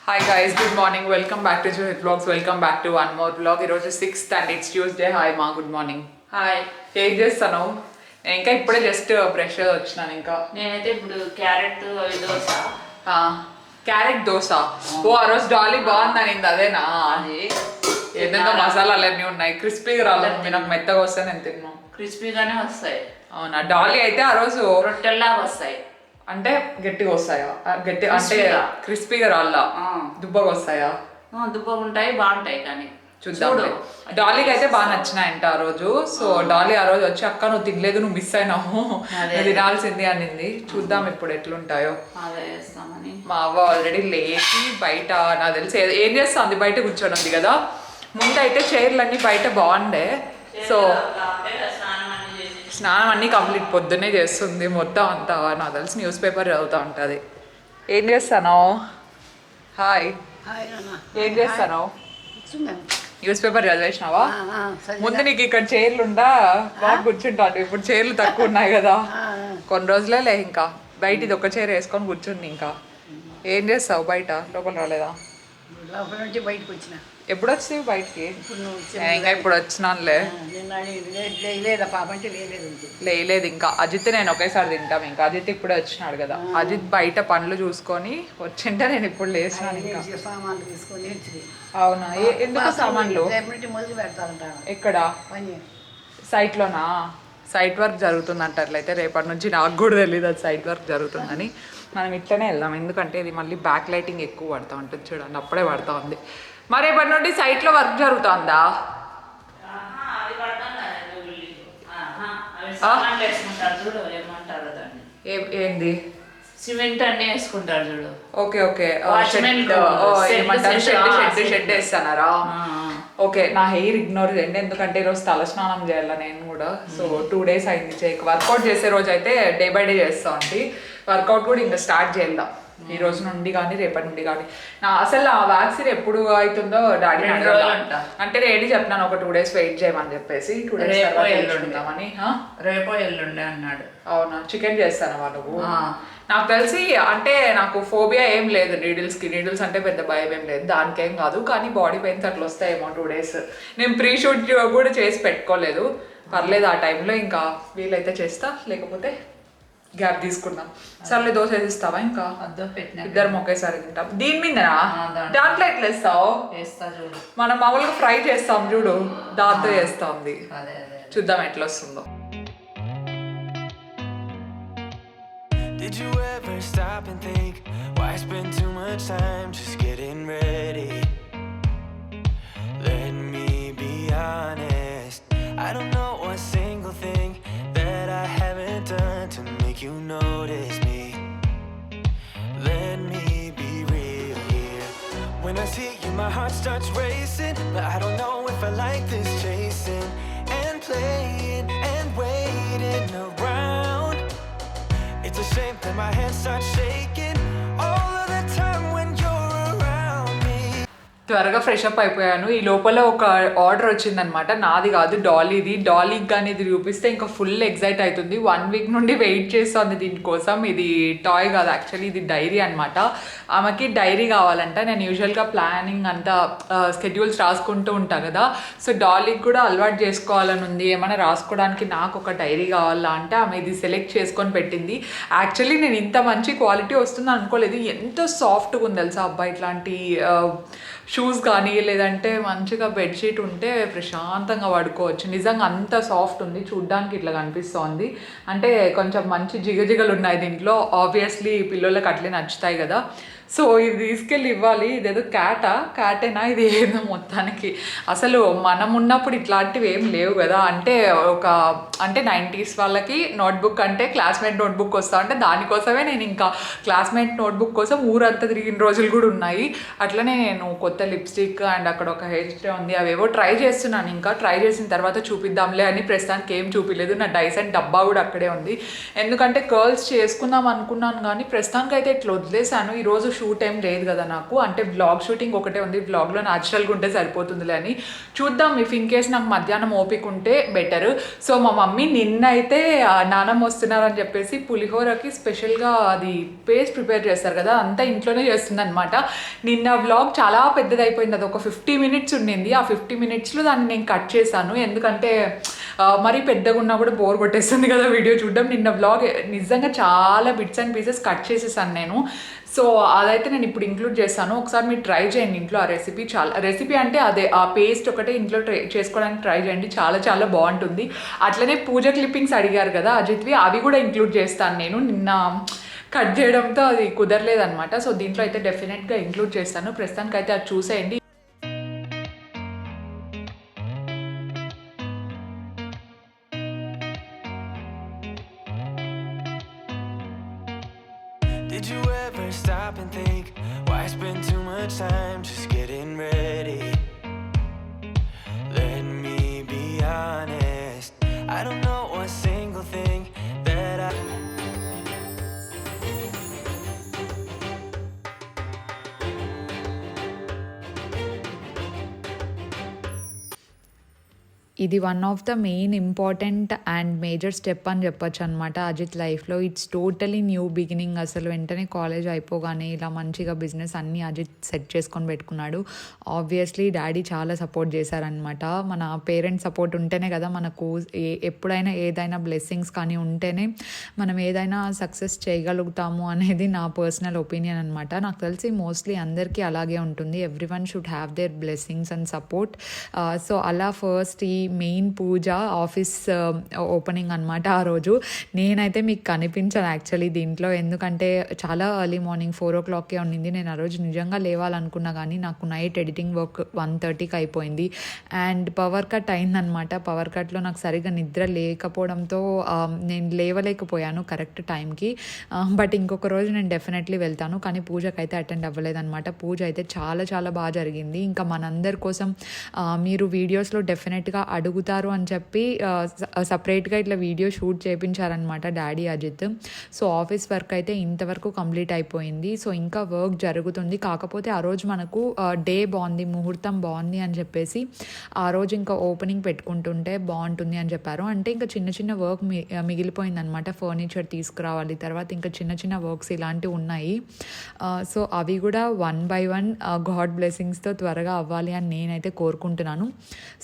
Hi guys, good morning. Welcome back to Johit Vlogs. Welcome back to one more vlog. ఈరోజు 6th and it's Tuesday. Hi మా good morning. Hi. ఏం చేస్తాను? నేను ఇంకా ఇప్పుడే just fresh వచ్చినాను ఇంకా. నేనైతే ఇప్పుడు క్యారెట్ దోశ. క్యారెట్ దోశ. ఓ ఆ రోజు డాలీ బాగుందని అదేనా? అది ఏదైనా మసాలాలు అన్నీ ఉన్నాయి. క్రిస్పీగా రాలేదు. నాకు మెత్తగా వస్తే నేను తిన్నాను. క్రిస్పీగానే వస్తాయి. అవునా? డాలీ అయితే ఆ రోజు రొట్టెల్లా వస్తాయి. అంటే గట్టిగా వస్తాయా? గట్టి అంటే క్రిస్పీగా రాళ్ళ దుబ్బగా వస్తాయా? దుబ్బగా ఉంటాయి, బాగుంటాయి. కానీ చూద్దాం. డాలీకి అయితే బాగా నచ్చినాయంట ఆ రోజు. సో డాలీ ఆ రోజు వచ్చి అక్క నువ్వు తినలేదు, నువ్వు మిస్ అయినావు, తినాల్సింది అనింది. చూద్దాం ఇప్పుడు ఎట్లుంటాయో. మా అవ్వ ఆల్రెడీ లేచి బయట నాకు తెలిసి ఏం చేస్తుంది బయట కూర్చోడం కదా. ముందు అయితే చైర్లు అన్నీ బయట బాగుండే. సో స్నానం అన్నీ కంప్లీట్ పొద్దున్నే చేస్తుంది మొత్తం అంతా. నాకు తెలిసి న్యూస్ పేపర్ చదువుతూ ఉంటుంది. ఏం చేస్తాను? హాయ్. ఏం చేస్తాను? న్యూస్ పేపర్ చదివేసినావా? ముందు నీకు ఇక్కడ చైర్లు ఉండా బాగా కూర్చుంటాను. ఇప్పుడు చైర్లు తక్కువ ఉన్నాయి కదా, కొన్ని రోజులే ఇంకా బయట ఇది ఒక చైర్ వేసుకొని కూర్చుంది. ఇంకా ఏం చేస్తావు బయట? లోపల రాలేదా? బయటకు వచ్చిన. ఎప్పుడు వచ్చినావు బయటికి? ఇంకా ఇప్పుడు వచ్చినానులే. లేదు ఇంకా అజిత్ నేను ఒకేసారి తింటాం. ఇంకా అజిత్ ఇప్పుడే వచ్చినాడు కదా. అజిత్ బయట పనులు చూసుకొని వచ్చింటే నేను ఇప్పుడు లేచినాను. ఇంకా సామాన్లు తీసుకొని. అవునా? ఎందుకు సామాన్లు? ఎక్కడ? సైట్లోనా? సైట్ వర్క్ జరుగుతుంది అంటారులైతే. రేపటి నుంచి నాకు కూడా తెలియదు అది సైట్ వర్క్ జరుగుతుందని. మనం ఇట్లనే వెళ్దాం, ఎందుకంటే ఇది మళ్ళీ బ్యాక్ లైటింగ్ ఎక్కువ పడుతూ ఉంటుంది చూడండి. అప్పుడే పడుతూ ఉంది. మరి రేపటి నుండి సైట్లో వర్క్ జరుగుతుందా? ఏంది? సిమెంట్ అన్ని వేసుకుంటారు చూడు. Okay okay. షెడ్ వేస్తానారా? ఓకే. నా హెయిర్ ఇగ్నోర్ చేయండి, ఎందుకంటే ఈరోజు తలస్నానం చేయాలి నేను కూడా. సో 2 days అయింది చేయక. వర్కౌట్ చేసే రోజు అయితే డే బై డే చేస్తా ఉంటాయి. వర్కౌట్ కూడా ఇంకా స్టార్ట్ చేద్దాం ఈ రోజు నుండి కానీ రేపటి నుండి కానీ. అసలు ఆ వ్యాక్సిన్ ఎప్పుడు అవుతుందో డాడీ అంటే రేడి చెప్తున్నాను, ఒక 2 days వెయిట్ చేయమని చెప్పేసి. 2 days వెళ్తుందామని. రేపో ఎల్లుండే అన్నాడు. అవునా? చికెన్ చేస్తాను నువ్వు? నాకు తెలిసి అంటే నాకు ఫోబియా ఏం లేదు నీడిల్స్కి. నీడిల్స్ అంటే పెద్ద భయం ఏం లేదు, దానికేం కాదు. కానీ బాడీ పెయిన్స్ అట్లా వస్తాయేమో 2 days. నేను ప్రీ షూట్ కూడా చేసి పెట్టుకోలేదు. పర్లేదు, ఆ టైంలో ఇంకా వీలైతే చేస్తా, లేకపోతే గ్యాప్ తీసుకుందాం. సర్లే దోశ వేసిస్తావా? ఇంకా ఇద్దరం ఒకేసారి తింటాం. దీని మీద దాంట్లో ఎట్లా వేస్తావు? మనం మామూలుగా ఫ్రై చేస్తాం చూడు, దాంతో వేస్తాంది. చూద్దాం ఎట్లా వస్తుందో. Did you ever stop and think why spend too much time just getting ready? Let me be honest, I don't know a single thing that I haven't done to make you notice me. Let me be real here. When I see you my heart starts racing, but I don't know if I like this chasing and playing and waiting around. It's a shame that my hands start shaking all of the time when you're around me. త్వరగా fresh up అయిపోయాను. ఈ లోపల ఒక order వచ్చిందనమాట, నాది కాదు డాలీది. డాలీకి కానీ ఇది చూపిస్తే ఇంకా ఫుల్ ఎగ్జైట్ అవుతుంది. 1 week నుండి వెయిట్ చేస్తుంది దీనికోసం. ఇది టాయ్ కాదు యాక్చువల్లీ, ఇది డైరీ అనమాట. ఆమెకి డైరీ కావాలంట. నేను యూజువల్గా ప్లానింగ్ అంతా స్కెడ్యూల్స్ రాసుకుంటూ ఉంటాను కదా. సో డాలీకి కూడా అలవాటు చేసుకోవాలని ఉంది. ఏమైనా రాసుకోవడానికి నాకు ఒక డైరీ కావాలా అంటే ఆమె ఇది సెలెక్ట్ చేసుకొని పెట్టింది. యాక్చువల్లీ నేను ఇంత మంచి క్వాలిటీ వస్తుంది అనుకోలేదు. ఎంతో సాఫ్ట్గా ఉంది తెలుసా అబ్బా. ఇట్లాంటి షూస్ కానీ లేదంటే మంచిగా బెడ్షీట్ ఉంటే ప్రశాంతంగా పడుకోవచ్చు. నిజంగా అంత సాఫ్ట్ ఉంది, చూడ్డానికి ఇట్లా కనిపిస్తోంది. అంటే కొంచెం మంచి జిగజిగలు ఉన్నాయి దీంట్లో. ఆబ్వియస్లీ పిల్లలకి అట్లే నచ్చుతాయి కదా. సో ఇది తీసుకెళ్ళి ఇవ్వాలి. ఇదేదో క్యాటేనా ఇది ఏదో మొత్తానికి. అసలు మనం ఉన్నప్పుడు ఇట్లాంటివి ఏం లేవు కదా. అంటే 90s వాళ్ళకి నోట్బుక్ అంటే క్లాస్మేట్ నోట్బుక్ వస్తా అంటే దానికోసమే నేను ఇంకా క్లాస్మేట్ నోట్బుక్ కోసం ఊరంతా తిరిగిన రోజులు కూడా ఉన్నాయి. అట్లనే నేను కొత్త లిప్స్టిక్ అండ్ అక్కడ ఒక హెయిర్ స్ప్రే ఉంది, అవేవో ట్రై చేస్తున్నాను. ఇంకా ట్రై చేసిన తర్వాత చూపిద్దాంలే అని ప్రస్తుతానికి ఏం చూపించలేదు. నా డైసన్ డబ్బా కూడా అక్కడే ఉంది, ఎందుకంటే కర్ల్స్ చేసుకుందాం అనుకున్నాను కానీ ప్రస్తుతానికి అయితే ఇట్లా వదిలేసాను. ఈరోజు షూట్ ఏం లేదు కదా నాకు, అంటే వ్లాగ్ షూటింగ్ ఒకటే ఉంది, వ్లాగ్లో న్యాచురల్గా ఉంటే సరిపోతుందిలే అని చూద్దాం. ఇఫ్ ఇన్ కేస్ నాకు మధ్యాహ్నం ఓపిక ఉంటే బెటర్. సో మా మమ్మీ నిన్న అయితే నానమ్మ వస్తున్నారని చెప్పేసి పులిహోరకి స్పెషల్గా అది పేస్ట్ ప్రిపేర్ చేస్తారు కదా, అంతా ఇంట్లోనే చేస్తుంది అనమాట. నిన్న వ్లాగ్ చాలా పెద్దది అయిపోయింది, అది ఒక 50 minutes ఉండింది. ఆ 50 minutesలో దాన్ని నేను కట్ చేశాను, ఎందుకంటే మరీ పెద్దగా ఉన్నా కూడా బోర్ కొట్టేస్తుంది కదా వీడియో చూడడం. నిన్న వ్లాగ్ నిజంగా చాలా బిట్స్ అండ్ పీసెస్ కట్ చేసేసాను నేను. సో అదైతే నేను ఇప్పుడు ఇంక్లూడ్ చేస్తాను, ఒకసారి మీరు ట్రై చేయండి ఇంట్లో ఆ రెసిపీ. రెసిపీ అంటే అదే ఆ పేస్ట్ ఒకటే ఇంట్లో చేసుకోవడానికి ట్రై చేయండి, చాలా చాలా బాగుంటుంది. అట్లనే పూజ క్లిప్పింగ్స్ అడిగారు కదా అజిత్వి, అవి కూడా ఇంక్లూడ్ చేస్తాను నేను. నిన్న కట్ చేయడంతో అది కుదరలేదనమాట. సో దీంట్లో అయితే డెఫినెట్గా ఇంక్లూడ్ చేస్తాను. ప్రస్తుతానికి అయితే అది చూసేయండి. Did you ever stop and think why spend too much time just getting ready? Let me be honest, I don't know a single thing that I ఇది one of the main important and major step అని చెప్పొచ్చు అనమాట అజిత్ లైఫ్లో. It's totally new beginning. అసలు వెంటనే college అయిపోగానే ఇలా మంచిగా బిజినెస్ అన్నీ అజిత్ సెట్ చేసుకొని పెట్టుకున్నాడు. ఆబ్వియస్లీ డాడీ చాలా సపోర్ట్ చేశారనమాట. మన పేరెంట్స్ సపోర్ట్ ఉంటేనే కదా మనకు ఎప్పుడైనా ఏదైనా బ్లెస్సింగ్స్ కానీ ఉంటేనే మనం ఏదైనా సక్సెస్ చేయగలుగుతాము అనేది నా పర్సనల్ ఒపీనియన్ అనమాట. నాకు తెలిసి మోస్ట్లీ అందరికీ అలాగే ఉంటుంది. Every one should have their blessings and support. So అలా ఫస్ట్ ఈ మెయిన్ పూజ ఆఫీస్ ఓపెనింగ్ అనమాట. ఆ రోజు నేనైతే మీకు కనిపించాను యాక్చువల్లీ దీంట్లో, ఎందుకంటే చాలా ఎర్లీ మార్నింగ్ 4 o'clockకే ఉండింది. నేను ఆ రోజు నిజంగా లేవాలనుకున్నా కానీ నాకు నైట్ ఎడిటింగ్ వర్క్ 1:30కి అయిపోయింది అండ్ పవర్ కట్ అయిందనమాట. పవర్ కట్లో నాకు సరిగ్గా నిద్ర లేకపోవడంతో నేను లేవలేకపోయాను కరెక్ట్ టైంకి. బట్ ఇంకొక రోజు నేను డెఫినెట్లీ వెళ్తాను, కానీ పూజకైతే అటెండ్ అవ్వలేదన్నమాట. పూజ అయితే చాలా చాలా బాగా జరిగింది. ఇంకా మనందరి కోసం మీరు వీడియోస్లో డెఫినెట్గా అడుగుతారు అని చెప్పి సపరేట్గా ఇట్లా వీడియో షూట్ చేయించారనమాట daddy Ajit. So office work అయితే ఇంతవరకు కంప్లీట్ అయిపోయింది. సో ఇంకా వర్క్ జరుగుతుంది. కాకపోతే ఆ రోజు మనకు డే బాగుంది, ముహూర్తం బాగుంది అని చెప్పేసి ఆ రోజు ఇంకా ఓపెనింగ్ పెట్టుకుంటుంటే బాగుంటుంది అని చెప్పారు. అంటే ఇంకా చిన్న చిన్న వర్క్ మిగిలిపోయిందనమాట. ఫర్నిచర్ తీసుకురావాలి, తర్వాత ఇంకా చిన్న చిన్న వర్క్స్ ఇలాంటివి ఉన్నాయి. సో అవి కూడా 1 by 1 గాడ్ బ్లెస్సింగ్స్తో త్వరగా అవ్వాలి అని నేనైతే కోరుకుంటున్నాను.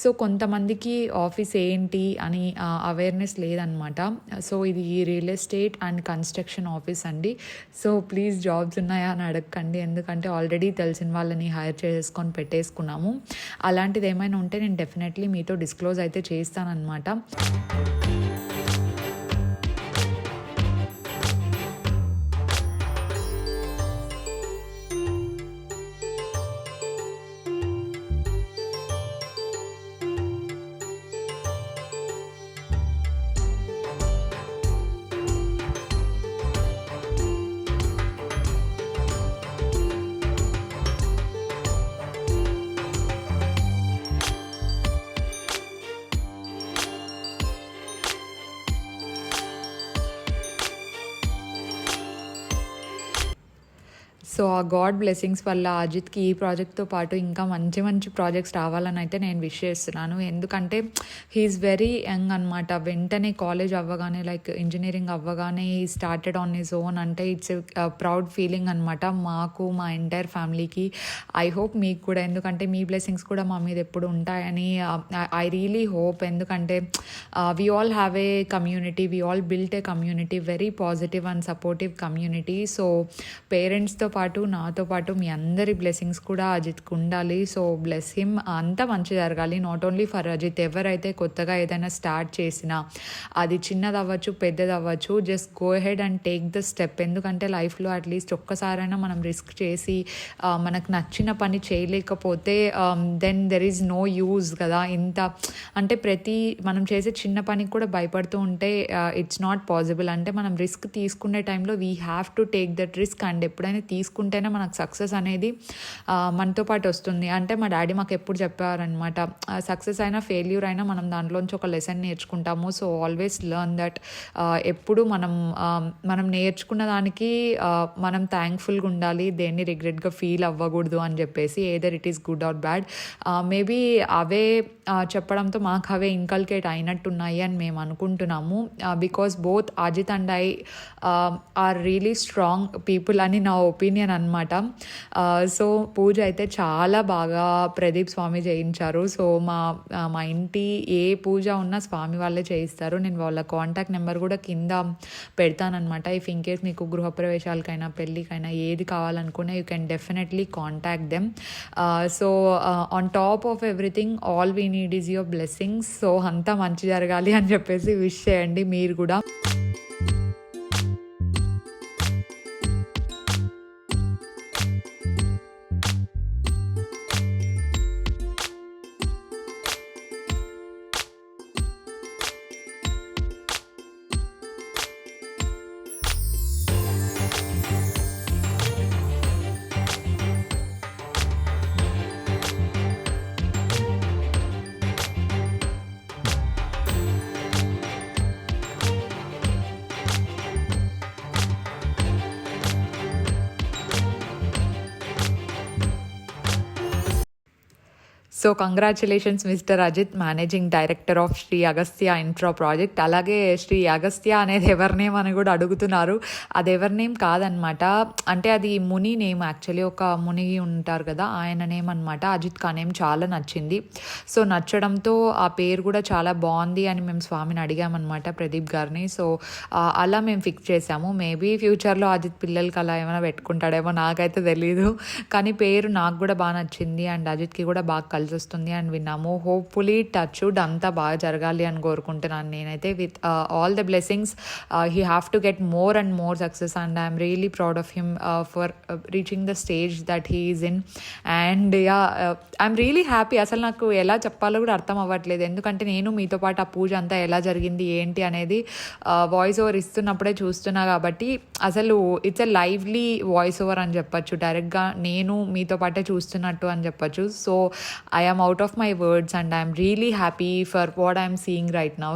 సో కొంతమందికి ఆఫీస్ ఏంటి అని అవేర్నెస్ లేదనమాట. సో ఇది real estate and construction office అండి. సో ప్లీజ్ జాబ్స్ ఉన్నాయా అని అడగకండి, ఎందుకంటే ఆల్రెడీ తెలిసిన వాళ్ళని హైర్ చేసుకొని పెట్టేసుకున్నాము. అలాంటిది ఏమైనా ఉంటే నేను డెఫినెట్లీ మీతో డిస్క్లోజ్ అయితే చేస్తానన్నమాట. సో ఆ గాడ్ బ్లెస్సింగ్స్ వల్ల అజిత్కి ఈ ప్రాజెక్ట్తో పాటు ఇంకా మంచి మంచి ప్రాజెక్ట్స్ రావాలని అయితే నేను విష్ చేస్తున్నాను. ఎందుకంటే హీఈస్ వెరీ యంగ్ అనమాట. వెంటనే కాలేజ్ అవ్వగానే లైక్ ఇంజనీరింగ్ అవ్వగానే he started on his own అంటే ఇట్స్ ప్రౌడ్ ఫీలింగ్ అనమాట మాకు, మా ఎంటైర్ ఫ్యామిలీకి. ఐ హోప్ మీకు కూడా, ఎందుకంటే మీ బ్లెస్సింగ్స్ కూడా మా మీద ఎప్పుడు ఉంటాయని ఐ రియలీ హోప్. ఎందుకంటే we all have a community, we all built a community, very positive and supportive community. So పేరెంట్స్తో పాటు నాతో పాటు మీ అందరి బ్లెస్సింగ్స్ కూడా అజిత్కి ఉండాలి. సో బ్లెస్ హిమ్, అంతా మంచి జరగాలి. నాట్ ఓన్లీ ఫర్ అజిత్, ఎవరైతే కొత్తగా ఏదైనా స్టార్ట్ చేసినా అది చిన్నది అవ్వచ్చు పెద్దది అవ్వచ్చు, just go head and take the step. ఎందుకంటే లైఫ్లో అట్లీస్ట్ ఒక్కసారైనా మనం రిస్క్ చేసి మనకు నచ్చిన పని చేయలేకపోతే then there is no use కదా. ఇంత అంటే మనం చేసే చిన్న పనికి కూడా భయపడుతూ ఉంటే ఇట్స్ నాట్ పాసిబుల్. అంటే మనం రిస్క్ తీసుకునే టైంలో we have to take that risk. And ఎప్పుడైనా తీసుకున్న తీసుకుంటేనే మనకు సక్సెస్ అనేది మనతో పాటు వస్తుంది. అంటే మా డాడీ మాకు ఎప్పుడు చెప్పారనమాట, సక్సెస్ అయినా ఫెయిల్యూర్ అయినా మనం దాంట్లోంచి ఒక లెసన్ నేర్చుకుంటాము. So always learn that. ఎప్పుడు మనం నేర్చుకున్న దానికి మనం థ్యాంక్ఫుల్గా ఉండాలి, దేన్ని రిగ్రెట్గా ఫీల్ అవ్వకూడదు అని చెప్పేసి, either it is good or bad. Maybe అవే చెప్పడంతో మాకు అవే ఇన్కల్కేట్ అయినట్టున్నాయి అని మేము అనుకుంటున్నాము. Because both Ajit and I are really strong people అని నా ఒపీనియన్ అనమాట. సో పూజ అయితే చాలా బాగా ప్రదీప్ స్వామి చేయించారు. సో మా ఇంటి ఏ పూజ ఉన్నా స్వామి వాళ్ళే చేయిస్తారు. నేను వాళ్ళ కాంటాక్ట్ నెంబర్ కూడా కింద పెడతానమాట. ఇఫ్ ఇన్ కేస్ మీకు గృహప్రవేశాలకైనా పెళ్ళికైనా ఏది కావాలనుకున్నా you can definitely contact them. So on top of everything all we need is your blessings. So అంతా మంచి జరగాలి అని చెప్పేసి విష్ చేయండి మీరు కూడా. So congratulations mister Ajit, managing director of Shri Agastya infra project. అలాగే శ్రీ అగస్త్య అనేది ఎవరి నేమ్ అని కూడా అడుగుతున్నారు. అది ఎవరి నేమ్ కాదనమాట, అంటే అది ముని నేమ్. యాక్చువల్లీ ఒక ముని ఉంటారు కదా, ఆయన నేమ్ అనమాట. అజిత్కి ఆ నేమ్ చాలా నచ్చింది. సో నచ్చడంతో ఆ పేరు కూడా చాలా బాగుంది అని మేము స్వామిని అడిగామన్నమాట, ప్రదీప్ గారిని. సో అలా మేము ఫిక్స్ చేసాము. మేబీ ఫ్యూచర్లో అజిత్ పిల్లలకి అలా ఏమైనా పెట్టుకుంటాడేమో, నాకైతే తెలీదు. కానీ పేరు నాకు కూడా బాగా నచ్చింది అండ్ అజిత్కి కూడా బాగా కలిసి వస్తుంది అని విన్నాము. హోప్ఫుల్లీ టచ్ వుడ్ అంతా బాగా జరగాలి అని కోరుకుంటున్నాను నేనైతే. With all the blessings, he have to get more and more success and I'm really proud of him for reaching the stage that he is in. And I'm really happy. అసలు నాకు ఎలా చెప్పాలో కూడా అర్థం అవ్వట్లేదు, ఎందుకంటే నేను మీతో పాటు ఆ పూజ అంతా ఎలా జరిగింది ఏంటి అనేది వాయిస్ ఓవర్ ఇస్తున్నప్పుడే చూస్తున్నా కాబట్టి అసలు it's a lively voice over అని చెప్పచ్చు, డైరెక్ట్గా నేను మీతో పాటే చూస్తున్నట్టు అని చెప్పచ్చు. So I am out of my words and I am really happy for what I am seeing right now.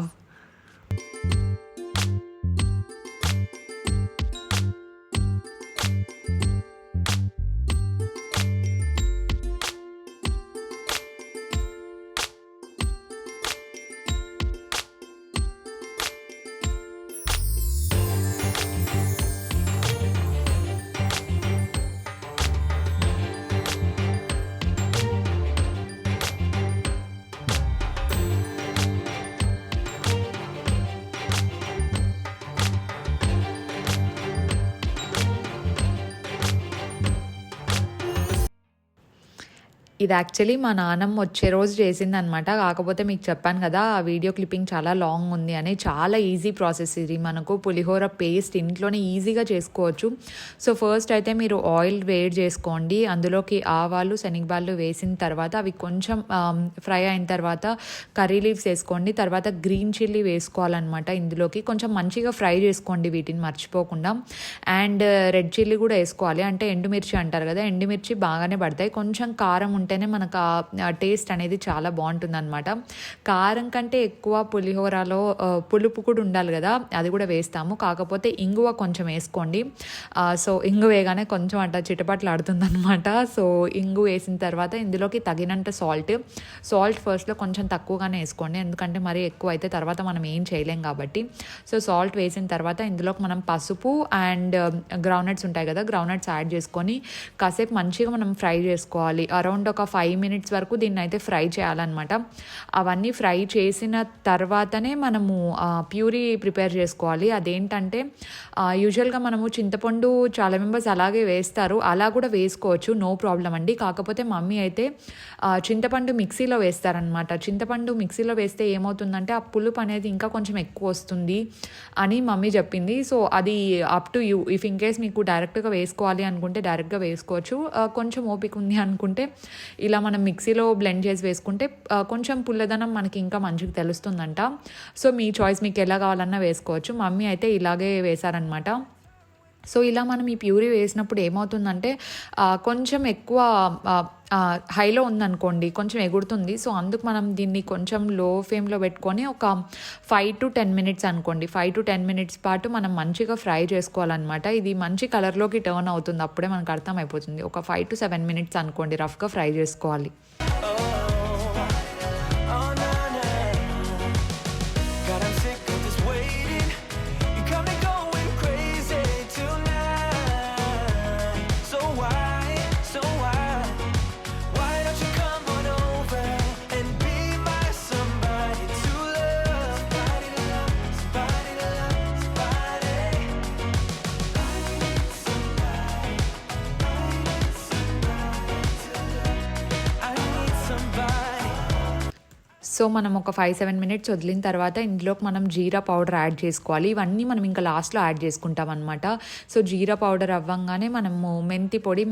ఇది యాక్చువల్లీ మా నాన్నమ్మ వచ్చే రోజు చేసిందనమాట. కాకపోతే మీకు చెప్పాను కదా ఆ వీడియో క్లిప్పింగ్ చాలా లాంగ్ ఉంది అని. చాలా ఈజీ ప్రాసెస్ ఇది. మనకు పులిహోర పేస్ట్ ఇంట్లోనే ఈజీగా చేసుకోవచ్చు. సో ఫస్ట్ అయితే మీరు ఆయిల్ వేడి చేసుకోండి, అందులోకి ఆవాలు శనగబాళ్ళు వేసిన తర్వాత అవి కొంచెం ఫ్రై అయిన తర్వాత కర్రీ లీవ్స్ వేసుకోండి. తర్వాత గ్రీన్ చిల్లీ వేసుకోవాలన్నమాట. ఇందులోకి కొంచెం మంచిగా ఫ్రై చేసుకోండి వీటిని మర్చిపోకుండా. అండ్ రెడ్ చిల్లీ కూడా వేసుకోవాలి, అంటే ఎండుమిర్చి అంటారు కదా, ఎండుమిర్చి బాగానే పడతాయి. కొంచెం కారం ఉంటేనే మనకు ఆ టేస్ట్ అనేది చాలా బాగుంటుంది అనమాట. కారం కంటే ఎక్కువ పులిహోరలో పులుపు కూడా ఉండాలి కదా, అది కూడా వేస్తాము. కాకపోతే ఇంగువ కొంచెం వేసుకోండి. సో ఇంగు వేయగానే కొంచెం అట్లా చిటపట్లు ఆడుతుంది అనమాట. సో ఇంగు వేసిన తర్వాత ఇందులోకి తగినంత సాల్ట్ ఫస్ట్లో కొంచెం తక్కువగానే వేసుకోండి, ఎందుకంటే మరీ ఎక్కువ అయితే తర్వాత మనం ఏం చేయలేం కాబట్టి. సో సాల్ట్ వేసిన తర్వాత ఇందులోకి మనం పసుపు అండ్ గ్రౌండ్నట్స్ ఉంటాయి కదా, గ్రౌండ్నట్స్ యాడ్ చేసుకొని కాసేపు మంచిగా మనం ఫ్రై చేసుకోవాలి. అరౌండ్ ఒక 5 minutes వరకు దీన్ని అయితే ఫ్రై చేయాలన్నమాట. అవన్నీ ఫ్రై చేసిన తర్వాతనే మనము ప్యూరీ ప్రిపేర్ చేసుకోవాలి. అదేంటంటే యూజువల్గా మనము చింతపండు చాలా మెంబర్స్ అలాగే వేస్తారు, అలా కూడా వేసుకోవచ్చు, నో ప్రాబ్లం అండి. కాకపోతే మమ్మీ అయితే చింతపండు మిక్సీలో వేస్తారనమాట. చింతపండు మిక్సీలో వేస్తే ఏమవుతుందంటే ఆ పులుపు అనేది ఇంకా కొంచెం ఎక్కువ వస్తుంది అని మమ్మీ చెప్పింది. సో అది up to you. If in case మీకు డైరెక్ట్గా వేసుకోవాలి అనుకుంటే డైరెక్ట్గా వేసుకోవచ్చు, కొంచెం ఓపిక ఉంది అనుకుంటే ఇలా మనం మిక్సీలో బ్లెండ్ చేసి వేసుకుంటే కొంచెం పుల్లదనం మనకి ఇంకా మంచిగా తెలుస్తుందంట. సో మీ చాయిస్, మీకు ఎలా కావాలన్నా వేసుకోవచ్చు. మమ్మీ అయితే ఇలాగే వేశారనమాట. సో ఇలా మనం ఈ ప్యూరీ వేసినప్పుడు ఏమవుతుందంటే కొంచెం ఎక్కువ హైలో ఉందనుకోండి కొంచెం ఎగురుతుంది. సో అందుకు మనం దీన్ని కొంచెం లో ఫ్లేమ్లో పెట్టుకొని ఒక 5 to 10 minutes అనుకోండి, 5 to 10 minutes పాటు మనం మంచిగా ఫ్రై చేసుకోవాలన్నమాట. ఇది మంచి కలర్లోకి టర్న్ అవుతుంది, అప్పుడే మనకు అర్థమైపోతుంది. ఒక 5 to 7 minutes అనుకోండి రఫ్గా ఫ్రై చేసుకోవాలి. సో మనం ఒక 5-7 minutes వదిలిన తర్వాత ఇందులోకి మనం జీరా పౌడర్ యాడ్ చేసుకోవాలి. ఇవన్నీ మనం ఇంకా లాస్ట్లో యాడ్ చేసుకుంటాం అనమాట. సో జీరా పౌడర్ అవ్వంగానే మనము మెంతి పొడి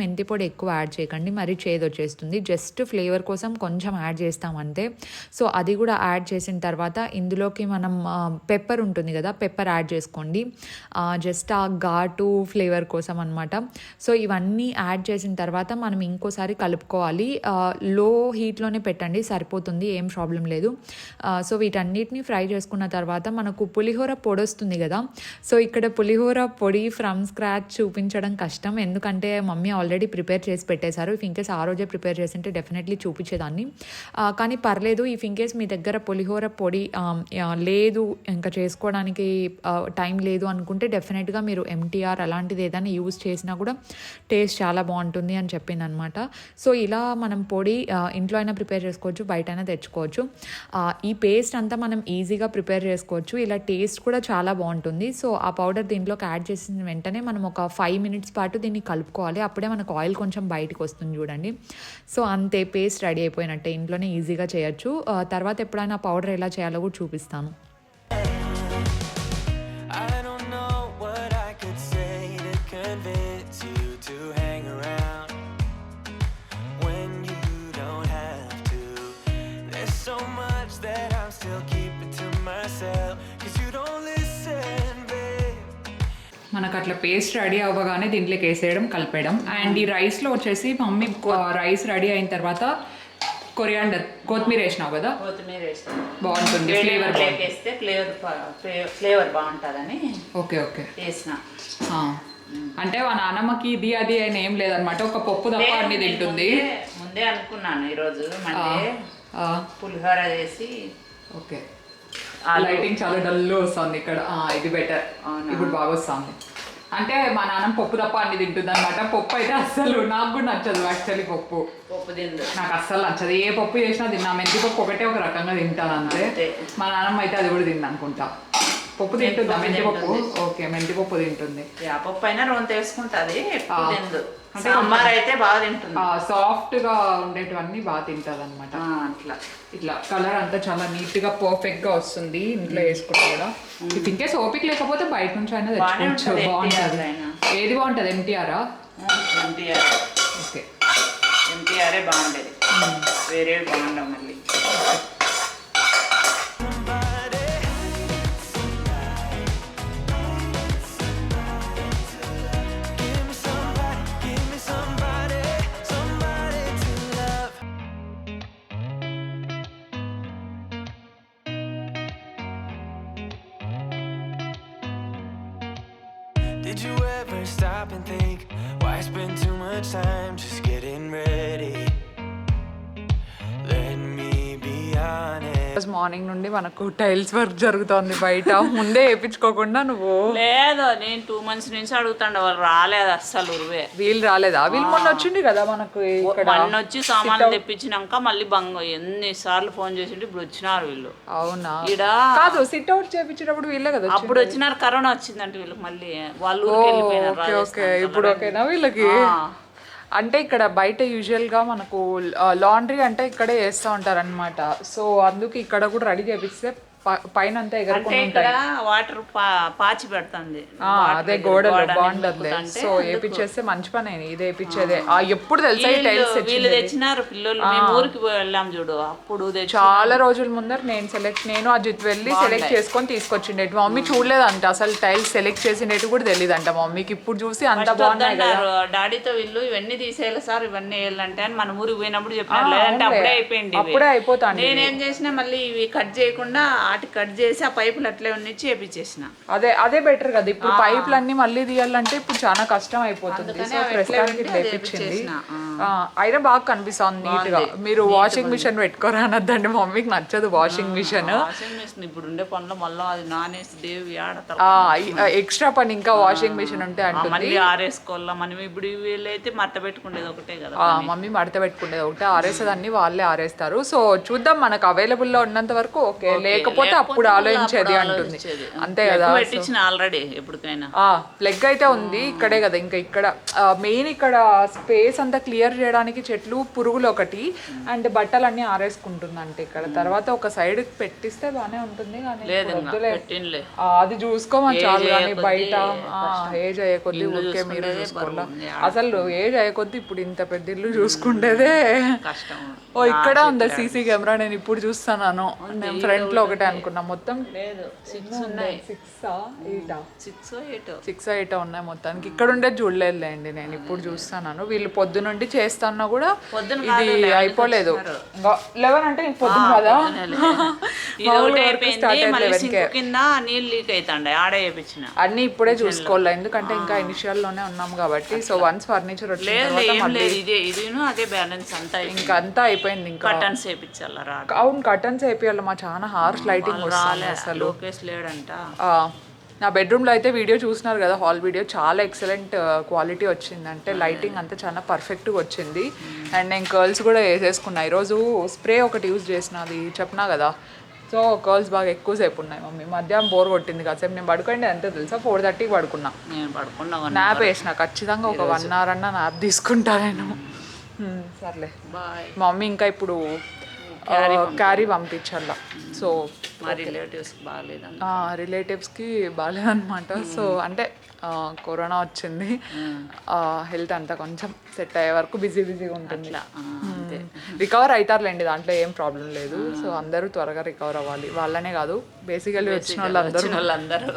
ఎక్కువ యాడ్ చేయకండి, మరీ చేదు వచ్చేస్తుంది. జస్ట్ ఫ్లేవర్ కోసం కొంచెం యాడ్ చేస్తామంతే. సో అది కూడా యాడ్ చేసిన తర్వాత ఇందులోకి మనం పెప్పర్ ఉంటుంది కదా, పెప్పర్ యాడ్ చేసుకోండి, జస్ట్ ఆ ఘాటు ఫ్లేవర్ కోసం అనమాట. సో ఇవన్నీ యాడ్ చేసిన తర్వాత మనం ఇంకోసారి కలుపుకోవాలి. లో హీట్లోనే పెట్టండి, సరిపోతుంది, ఏం ప్రాబ్లం లేదు. సో వీటన్నిటిని ఫ్రై చేసుకున్న తర్వాత మనకు పులిహోర పొడి వస్తుంది కదా. సో ఇక్కడ పులిహోర పొడి ఫ్రమ్ స్క్రాచ్ చూపించడం కష్టం, ఎందుకంటే మమ్మీ ఆల్రెడీ ప్రిపేర్ చేసి పెట్టేశారు. ఇఫ్ ఇన్కేస్ ఆ రోజే ప్రిపేర్ చేసింటే డెఫినెట్లీ చూపించేదాన్ని, కానీ పర్లేదు. ఇఫ్ ఇన్కేస్ మీ దగ్గర పులిహోర పొడి లేదు, ఇంకా చేసుకోవడానికి టైం లేదు అనుకుంటే డెఫినెట్గా మీరు ఎంటీఆర్ అలాంటిది ఏదైనా యూజ్ చేసినా కూడా టేస్ట్ చాలా బాగుంటుంది అని చెప్పింది అనమాట. సో ఇలా మనం పొడి ఇంట్లో అయినా ప్రిపేర్ చేసుకోవచ్చు, బయటైనా తెచ్చుకోవచ్చు. ఈ పేస్ట్ అంతా మనం ఈజీగా ప్రిపేర్ చేసుకోవచ్చు. ఇలా టేస్ట్ కూడా చాలా బాగుంటుంది. సో ఆ పౌడర్ దీంట్లోకి యాడ్ చేసిన వెంటనే మనం ఒక 5 minutes పాటు దీన్ని కలుపుకోవాలి, అప్పుడే మనకు ఆయిల్ కొంచెం బయటకు వస్తుంది చూడండి. సో అంతే, పేస్ట్ రెడీ అయిపోయినట్టే, ఇంట్లోనే ఈజీగా చేయొచ్చు. తర్వాత ఎప్పుడైనా పౌడర్ ఎలా చేయాలో కూడా చూపిస్తాను. మనకు అట్లా పేస్ట్ రెడీ అవ్వగానే దీంట్లోకి వేసేయడం, కలిపేయడం. అండ్ ఈ రైస్లో వచ్చేసి మమ్మీ రైస్ రెడీ అయిన తర్వాత కొరియాండర్, కొత్తిమీర వేసినావు కదా, కొత్తిమీర వేస్తాను, బాగుంటుంది ఫ్లేవర్, వేస్తే ఫ్లేవర్ బాగుంటుందని. ఓకే ఓకే వేసిన. అంటే మా నాన్నమ్మకి ఇది అది అని ఏం లేదనమాట, ఒక పప్పు తప్ప అన్ని తింటుంది. ముందే అనుకున్నాను ఈరోజు పులిహోర చేసి. ఓకే, లైటింగ్ చాలా డల్ వస్తుంది ఇక్కడ, ఇది బెటర్, ఇప్పుడు బాగా వస్తుంది. అంటే మా నాన్న పప్పు తప్ప అన్ని తింటుంది అనమాట. పప్పు అయితే అస్సలు నాకు కూడా నచ్చదు యాక్చువల్లీ, పప్పు తిందు నాకు అస్సలు నచ్చదు. ఏ పప్పు చేసినా తిన్నా, మెంతి పప్పు ఒకటే ఒక రకంగా తింటాను అంతే. మా నాన్నమ్మ అయితే అది కూడా తింది అనుకుంటా. పప్పు తింటుందా మెంతి పప్పు? ఓకే, మెంతి పప్పు తింటుంది. పప్పు అయినా రొంత వేసుకుంటుంది, సాంబార్ అయితే బాగా తింటుంది. సాఫ్ట్ గా ఉండేటివన్నీ బాగా తింటుంది అనమాట. అట్లా ఇట్లా కలర్ అంతా చాలా నీట్ గా పర్ఫెక్ట్ గా వస్తుంది ఇంట్లో వేసుకుంటే కూడా. ఇఫ్ ఇన్కేస్ ఓపిక లేకపోతే బయట నుంచి అయినా తెచ్చుకోవచ్చు, బాగుంటుంది. ఏది బాగుంటుంది, ఎంటీఆరా? ఓకే, ఎంటీఆరే బాగుండేది, వేరే బాగుండవు మళ్ళీ. Did you ever stop and think, why spend too much time just getting ready? Let me be honest. Morning నుండి మనకు టైల్స్ వర్క్ జరుగుతోంది బయట, ముందే వేయించుకోకుండా నువ్వు. లేదు, నేను 2 months నుంచి అడుగుతాండ, వాళ్ళు రాలేదు అస్సలు. ఉరువే వీళ్ళు రాలేదా? వీళ్ళు మొన్న వచ్చింది కదా మనకు ఇక్కడ, మొన్న వచ్చి సామాన్లు తెప్పించినాక మళ్ళీ ఎన్నిసార్లు ఫోన్ చేసిండు, ఇప్పుడు వచ్చినారు వీళ్ళు. అవునా? ఈడ కాదు, సిట్ అవుట్ చేయించేటప్పుడు వీళ్ళే కదా అప్పుడు వచ్చినారు. కరోనా వచ్చిందంటే వీళ్ళకి మళ్ళీ వాళ్ళు వెళ్ళిపోయినారు. ఓకే, ఇప్పుడు ఓకేనా వీళ్ళకి? అంటే ఇక్కడ బయట యూజువల్గా మనకు లాండ్రీ అంటే ఇక్కడే వేస్తూ ఉంటారనమాట. సో అందుకు ఇక్కడ కూడా రెడీ చేపిస్తే పైన అంతా అంటే ఎగరకుండా ఇక్కడ ఉంటాయి. వాటర్ పాచి పెడుతుంది అదే గోడలు బాగుండదులే. సో వేపించేస్తే మంచి పని ఇది వేపించేదే. ఎప్పుడు తెలుసా ఈ టైల్స్ వీళ్ళు తెచ్చినారు పిల్లలు, మేము ఊరికి వెళ్ళాం చూడు, అప్పుడు చాలా రోజుల ముందర నేను అజిత్ వెళ్ళి సెలెక్ట్ చేసుకొని తీసుకొచ్చిండే. మా మమ్మీ చూడలేదంట అసలు టైల్స్ సెలెక్ట్ చేసినట్టు కూడా తెలియదంట మా మమ్మీకి. ఇప్పుడు చూసి అంత బాగున్నాయి కదా. డాడీతో వీళ్ళు ఇవన్నీ తీసేయాలి సార్, ఇవన్నీ వేయాలంటే అని మన ఊరికి పోయినప్పుడు చెప్పినారు, లేదంటే అప్పుడే అయిపోయింది. అప్పుడే అయిపోతాను. నేనేం చేసినా మళ్ళీ ఇవి కట్ చేయకుండా వాటి కట్ చేసి ఆ పైపులు అట్లే ఉన్నాయి చేపించేసిన. అదే బెటర్ కదా. ఇప్పుడు పైపులు అన్ని మళ్ళీ తీయాలంటే ఇప్పుడు చాలా కష్టం అయిపోతుంది. సో ప్రస్తుతానికి లేపించింది. అయినా బాగా కనిపిస్తుంది నీట్ గా. మీరు వాషింగ్ మిషన్ పెట్టుకోరా అనద్దండి, మమ్మీకి నచ్చదు వాషింగ్ మిషన్. ఇప్పుడు ఉండే పనులు మళ్ళీ అది నానేసి దేవి ఎక్స్ట్రా పని ఇంకా వాషింగ్ మిషన్ ఉంటే అంటే మళ్ళీ ఆరేసుకోవాలా మనం. ఇప్పుడు వీళ్ళైతే మడత పెట్టుకునేది ఒకటే కదా, మమ్మీ మడత పెట్టుకునేది ఒకటే, ఆరేసేదాన్ని వాళ్ళే ఆరేస్తారు. సో చూద్దాం, మనకు అవైలబుల్ లో ఉన్నంత వరకు ఓకే, లేకపోతే అప్పుడు ఆలోచించేది అంటుంది. అంతే కదా. పెట్టించిన ఆల్రెడీ ఎప్పటికైనా లెగ్ అయితే ఉంది ఇక్కడే కదా. ఇంకా ఇక్కడ మెయిన్ ఇక్కడ స్పేస్ అంతా క్లియర్ చేయడానికి చెట్లు, పురుగులు ఒకటి, అండ్ బట్టలు అన్ని ఆరేసుకుంటుంది అంటే ఇక్కడ. తర్వాత ఒక సైడ్ పెట్టిస్తే బానే ఉంటుంది కానీ అది చూసుకోమని చాలు. కానీ బయట ఏజ్ అయ్యే కొద్దీ ఊరికే మీరు చూసుకోవాలా. అసలు ఏజ్ అయ్యే కొద్దీ ఇప్పుడు ఇంత పెద్ద ఇల్లు చూసుకుంటేదే కష్టం. ఇక్కడ ఉందా సీసీ కెమెరా? నేను ఇప్పుడు చూస్తున్నాను. నేను ఫ్రంట్ లో ఒకటే అనుకున్నా. మొత్తం లేదు 6 ఉన్నాయి. 6 8 ఉన్నాయి మొత్తానికి. ఇక్కడ ఉండేది చూడలేదులేండి, నేను ఇప్పుడు చూస్తున్నాను. వీళ్ళు పొద్దునుండి చేస్తున్నా కూడా ఇది అయిపోలేదు. 11 అంటే పొద్దున కదా. అన్ని ఇప్పుడే చూసుకోవాలి, ఎందుకంటే ఇంకా ఇనిషియల్ లోనే ఉన్నాం కాబట్టి. సో వన్స్ ఫర్నిచర్ వచ్చింది ఇంకా అంతా అయిపోయింది. ఇంకా అవును, కర్టన్స్ వేపియాలి. మా చాలా హార్ష్ లైటింగ్ వస్తుంది అసలు. నా బెడ్రూమ్లో అయితే వీడియో చూసినారు కదా, హాల్ వీడియో, చాలా ఎక్సలెంట్ క్వాలిటీ వచ్చింది. అంటే లైటింగ్ అంతా చాలా పర్ఫెక్ట్గా వచ్చింది. అండ్ నేను కర్ల్స్ కూడా వేసేసుకున్నా. ఈరోజు స్ప్రే ఒకటి యూజ్ చేసిన, అది చెప్పినా కదా. సో కర్ల్స్ బాగా ఎక్కువసేపు ఉన్నాయి. మమ్మీ మధ్యాహ్నం బోర్ కొట్టింది కాసేపు. నేను పడుకోండి అంతే తెలుసా, 4:30కి పడుకున్నా. నాప్ వేసిన ఖచ్చితంగా ఒక 1 hour అన్నా నాప్ తీసుకుంటా నేను. సర్లే బాయ్. మమ్మీ ఇంకా ఇప్పుడు క్యారీ పంపించాల. సో రిలేటివ్స్కి బాగాలేదన్నమాట. సో అంటే కరోనా వచ్చింది, హెల్త్ అంతా కొంచెం సెట్ అయ్యే వరకు బిజీగా ఉంటుంది. రికవర్ అవుతారులేండి, దాంట్లో ఏం ప్రాబ్లం లేదు. సో అందరూ త్వరగా రికవర్ అవ్వాలి, వాళ్ళనే కాదు బేసికల్లీ వచ్చిన వాళ్ళందరూ.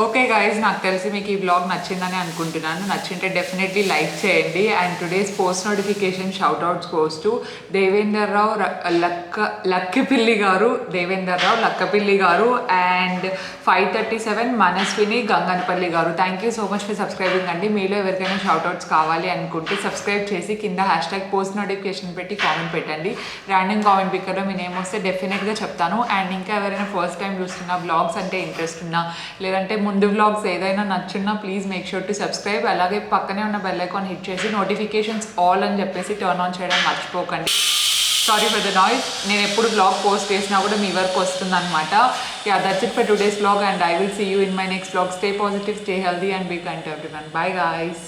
ఓకే గైస్, నాకు తెలిసి మీకు ఈ బ్లాగ్ నచ్చిందని అనుకుంటున్నాను. నచ్చింటే డెఫినెట్లీ లైక్ చేయండి. And today's post notification shoutouts goes to Devender Rao Lakkapilli గారు అండ్ 537 మనస్విని గంగనపల్లి గారు. Thank you so much for subscribing అండి. మీలో ఎవరికైనా షౌట్అవుట్స్ కావాలి అనుకుంటే సబ్స్క్రైబ్ చేసి కింద #పోస్ట్ నోటిఫికేషన్ పెట్టి కామెంట్ పెట్టండి. ర్యాండమ్ కామెంట్ పిక్కర్లో మీ నేమ్ వస్తే డెఫినెట్గా చెప్తాను. అండ్ ఇంకా ఎవరైనా ఫస్ట్ టైం చూస్తున్నా, బ్లాగ్స్ అంటే ఇంట్రెస్ట్ ఉన్నా, లేదంటే ముందు వ్లాగ్స్ ఏదైనా నచ్చున్నా, please make sure to subscribe. అలాగే పక్కనే ఉన్న బెల్ ఐకాన్ హిట్ చేసి నోటిఫికేషన్స్ ఆల్ అని చెప్పేసి టర్న్ ఆన్ చేయడం మర్చిపోకండి. Sorry for the noise. నేను ఎప్పుడు బ్లాగ్ పోస్ట్ చేసినా కూడా మీ వరకు వస్తుంది అనమాట. Yeah, that's it for today's blog and I will see you in my next blog. Stay positive, stay healthy and be kind to everyone. Bye guys.